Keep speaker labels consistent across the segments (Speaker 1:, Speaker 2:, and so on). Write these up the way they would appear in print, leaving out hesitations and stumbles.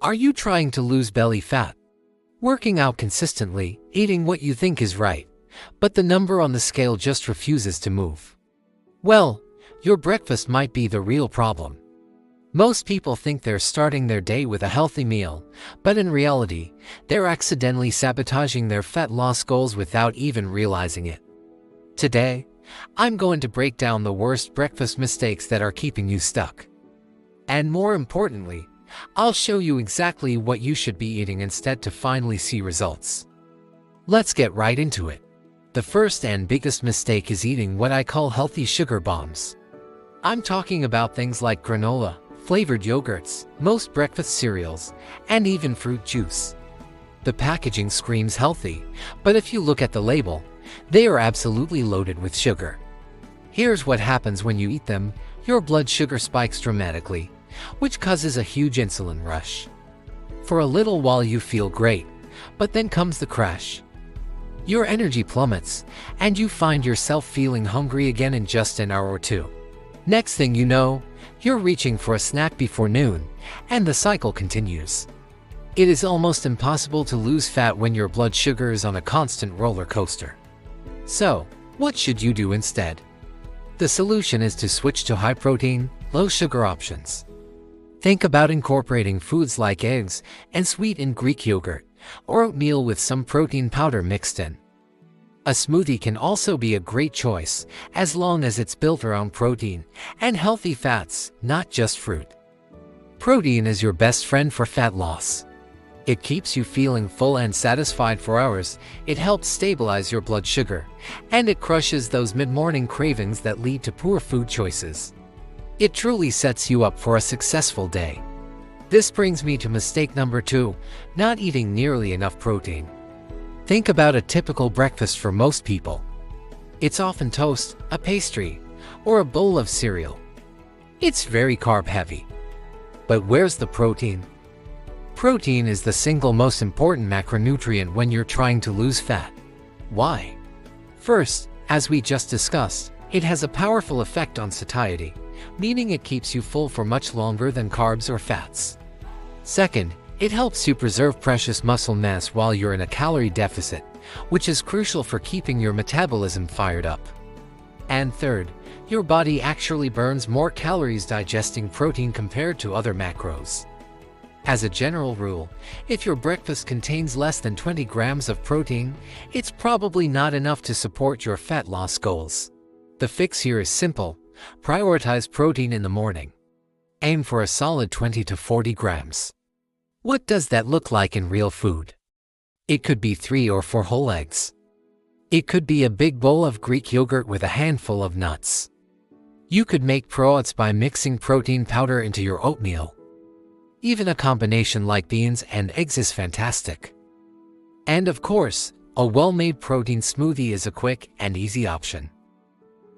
Speaker 1: Are you trying to lose belly fat? Working out consistently, eating what you think is right, but the number on the scale just refuses to move? Well, your breakfast might be the real problem. Most people think they're starting their day with a healthy meal, but in reality, they're accidentally sabotaging their fat loss goals without even realizing it. Today, I'm going to break down the worst breakfast mistakes that are keeping you stuck. And more importantly, I'll show you exactly what you should be eating instead to finally see results. Let's get right into it. The first and biggest mistake is eating what I call healthy sugar bombs. I'm talking about things like granola, flavored yogurts, most breakfast cereals, and even fruit juice. The packaging screams healthy, but if you look at the label, they are absolutely loaded with sugar. Here's what happens when you eat them: your blood sugar spikes dramatically, which causes a huge insulin rush. For a little while you feel great, but then comes the crash. Your energy plummets, and you find yourself feeling hungry again in just an hour or two. Next thing you know, you're reaching for a snack before noon, and the cycle continues. It is almost impossible to lose fat when your blood sugar is on a constant roller coaster. So, what should you do instead? The solution is to switch to high-protein, low-sugar options. Think about incorporating foods like eggs and sweetened Greek yogurt, or oatmeal with some protein powder mixed in. A smoothie can also be a great choice, as long as it's built around protein and healthy fats, not just fruit. Protein is your best friend for fat loss. It keeps you feeling full and satisfied for hours, it helps stabilize your blood sugar, and it crushes those mid-morning cravings that lead to poor food choices. It truly sets you up for a successful day. This brings me to mistake number 2, not eating nearly enough protein. Think about a typical breakfast for most people. It's often toast, a pastry, or a bowl of cereal. It's very carb-heavy. But where's the protein? Protein is the single most important macronutrient when you're trying to lose fat. Why? First, as we just discussed, it has a powerful effect on satiety, meaning it keeps you full for much longer than carbs or fats. Second, it helps you preserve precious muscle mass while you're in a calorie deficit, which is crucial for keeping your metabolism fired up. And third, your body actually burns more calories digesting protein compared to other macros. As a general rule, if your breakfast contains less than 20 grams of protein, it's probably not enough to support your fat loss goals. The fix here is simple: prioritize protein in the morning. Aim for a solid 20 to 40 grams. What does that look like in real food? It could be 3 or 4 whole eggs. It could be a big bowl of Greek yogurt with a handful of nuts. You could make pro-oats by mixing protein powder into your oatmeal. Even a combination like beans and eggs is fantastic. And of course, a well-made protein smoothie is a quick and easy option.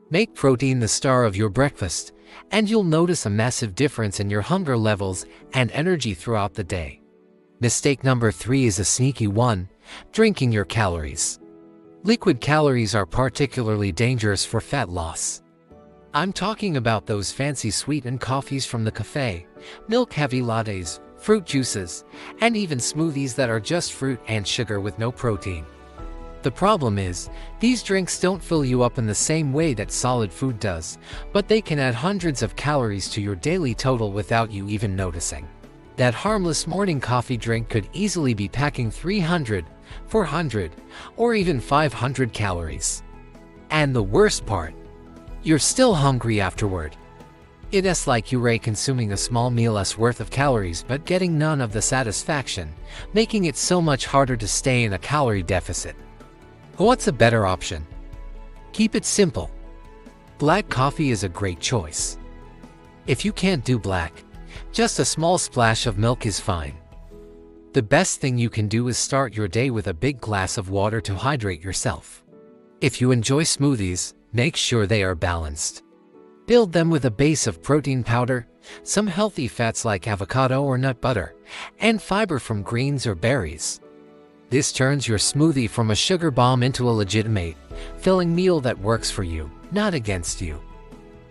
Speaker 1: Make protein the star of your breakfast, and you'll notice a massive difference in your hunger levels and energy throughout the day. Mistake number 3 is a sneaky one: drinking your calories. Liquid calories are particularly dangerous for fat loss. I'm talking about those fancy sweetened coffees from the cafe, milk-heavy lattes, fruit juices, and even smoothies that are just fruit and sugar with no protein. The problem is, these drinks don't fill you up in the same way that solid food does, but they can add hundreds of calories to your daily total without you even noticing. That harmless morning coffee drink could easily be packing 300, 400, or even 500 calories. And the worst part, you're still hungry afterward. It's like you're consuming a small meal's worth of calories but getting none of the satisfaction, making it so much harder to stay in a calorie deficit. What's a better option? Keep it simple. Black coffee is a great choice. If you can't do black, just a small splash of milk is fine. The best thing you can do is start your day with a big glass of water to hydrate yourself. If you enjoy smoothies, make sure they are balanced. Build them with a base of protein powder, some healthy fats like avocado or nut butter, and fiber from greens or berries. This turns your smoothie from a sugar bomb into a legitimate, filling meal that works for you, not against you.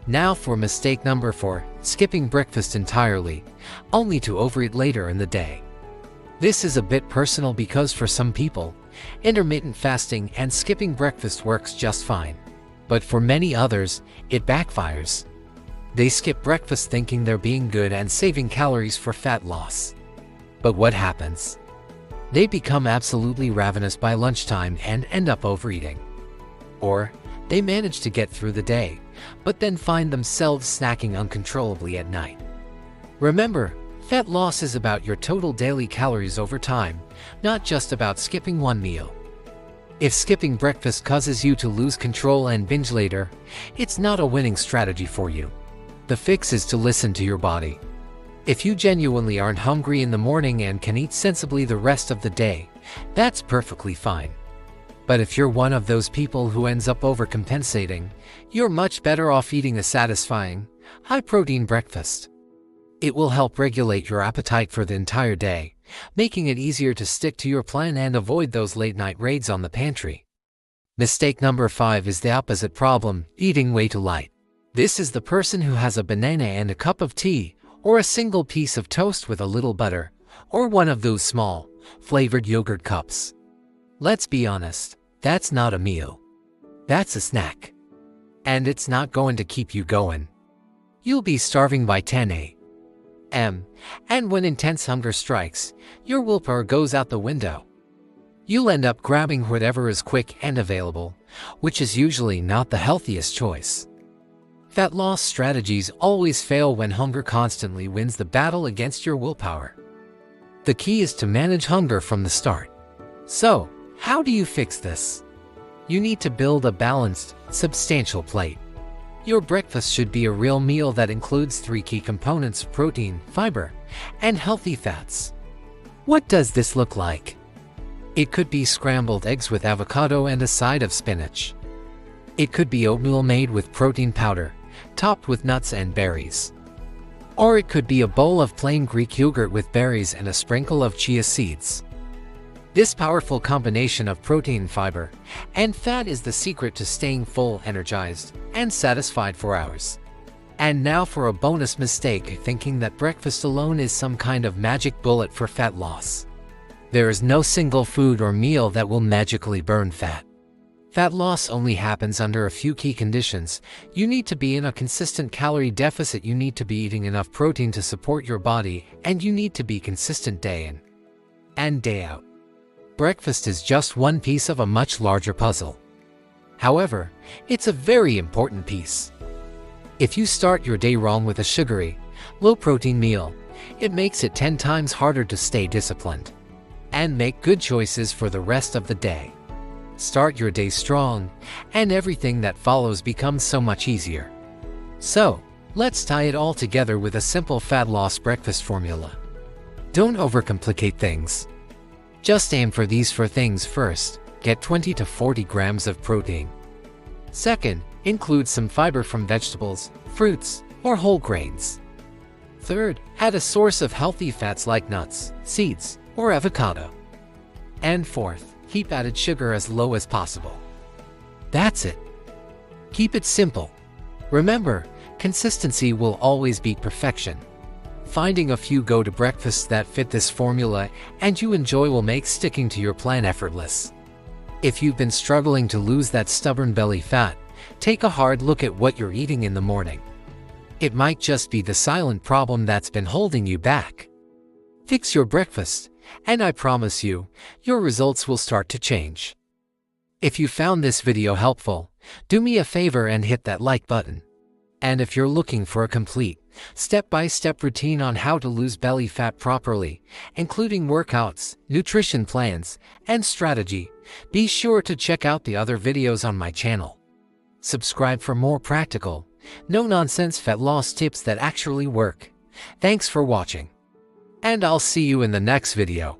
Speaker 1: Now for mistake number 4, skipping breakfast entirely, only to overeat later in the day. This is a bit personal because for some people, intermittent fasting and skipping breakfast works just fine. But for many others, it backfires. They skip breakfast thinking they're being good and saving calories for fat loss. But what happens? They become absolutely ravenous by lunchtime and end up overeating. Or, they manage to get through the day, but then find themselves snacking uncontrollably at night. Remember, fat loss is about your total daily calories over time, not just about skipping one meal. If skipping breakfast causes you to lose control and binge later, it's not a winning strategy for you. The fix is to listen to your body. If you genuinely aren't hungry in the morning and can eat sensibly the rest of the day, that's perfectly fine. But if you're one of those people who ends up overcompensating, you're much better off eating a satisfying, high-protein breakfast. It will help regulate your appetite for the entire day, making it easier to stick to your plan and avoid those late-night raids on the pantry. Mistake number 5 is the opposite problem, eating way too light. This is the person who has a banana and a cup of tea, or a single piece of toast with a little butter, or one of those small, flavored yogurt cups. Let's be honest, that's not a meal. That's a snack. And it's not going to keep you going. You'll be starving by 10 a.m., and when intense hunger strikes, your willpower goes out the window. You'll end up grabbing whatever is quick and available, which is usually not the healthiest choice. Fat loss strategies always fail when hunger constantly wins the battle against your willpower. The key is to manage hunger from the start. So, how do you fix this? You need to build a balanced, substantial plate. Your breakfast should be a real meal that includes 3 key components: protein, fiber, and healthy fats. What does this look like? It could be scrambled eggs with avocado and a side of spinach. It could be oatmeal made with protein powder, topped with nuts and berries. Or it could be a bowl of plain Greek yogurt with berries and a sprinkle of chia seeds. This powerful combination of protein, fiber, and fat is the secret to staying full, energized, and satisfied for hours. And now for a bonus mistake, thinking that breakfast alone is some kind of magic bullet for fat loss. There is no single food or meal that will magically burn fat. Fat loss only happens under a few key conditions. You need to be in a consistent calorie deficit, you need to be eating enough protein to support your body, and you need to be consistent day in and day out. Breakfast is just one piece of a much larger puzzle. However, it's a very important piece. If you start your day wrong with a sugary, low-protein meal, it makes it 10 times harder to stay disciplined and make good choices for the rest of the day. Start your day strong, and everything that follows becomes so much easier. So, let's tie it all together with a simple fat loss breakfast formula. Don't overcomplicate things. Just aim for these 4 things. First, get 20 to 40 grams of protein. Second, include some fiber from vegetables, fruits, or whole grains. Third, add a source of healthy fats like nuts, seeds, or avocado. And fourth, keep added sugar as low as possible. That's it. Keep it simple. Remember, consistency will always beat perfection. Finding a few go-to breakfasts that fit this formula and you enjoy will make sticking to your plan effortless. If you've been struggling to lose that stubborn belly fat, take a hard look at what you're eating in the morning. It might just be the silent problem that's been holding you back. Fix your breakfast, and I promise you, your results will start to change. If you found this video helpful, do me a favor and hit that like button. And if you're looking for a complete, step-by-step routine on how to lose belly fat properly, including workouts, nutrition plans, and strategy, be sure to check out the other videos on my channel. Subscribe for more practical, no-nonsense fat loss tips that actually work. Thanks for watching. And I'll see you in the next video.